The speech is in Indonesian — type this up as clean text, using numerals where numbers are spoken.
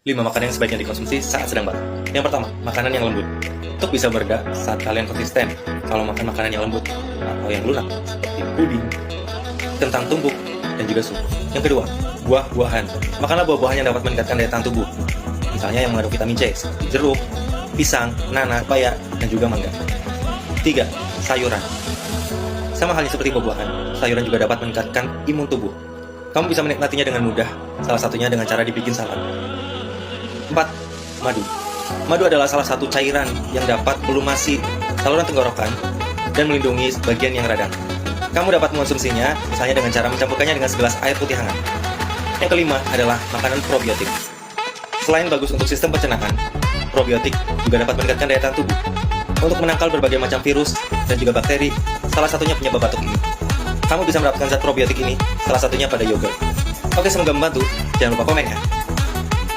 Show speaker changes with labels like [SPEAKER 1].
[SPEAKER 1] 5 makanan yang sebaiknya dikonsumsi saat sedang batuk. Yang pertama, makanan yang lembut. Untuk bisa bereda saat kalian konsisten, kalau makan makanan yang lembut atau yang lunak, seperti puding, kentang tumbuk, dan juga sup. Yang kedua, buah-buahan. Makanlah buah-buahan yang dapat meningkatkan daya tahan tubuh. Misalnya yang mengandung vitamin C, seperti jeruk, pisang, nanas, pepaya, dan juga mangga. 3. Sayuran. Sama halnya seperti buah-buahan, sayuran juga dapat meningkatkan imun tubuh. Kamu bisa menikmatinya dengan mudah, salah satunya dengan cara dibikin salad. 4. Madu. Madu adalah salah satu cairan yang dapat melumasi saluran tenggorokan dan melindungi bagian yang radang. Kamu dapat mengonsumsinya misalnya dengan cara mencampurkannya dengan segelas air putih hangat. Yang kelima adalah makanan probiotik. Selain bagus untuk sistem pencernaan, probiotik juga dapat meningkatkan daya tahan tubuh untuk menangkal berbagai macam virus dan juga bakteri, salah satunya penyebab batuk ini. Kamu bisa mendapatkan zat probiotik ini, salah satunya pada yogurt. Oke, semoga membantu. Jangan lupa komen ya.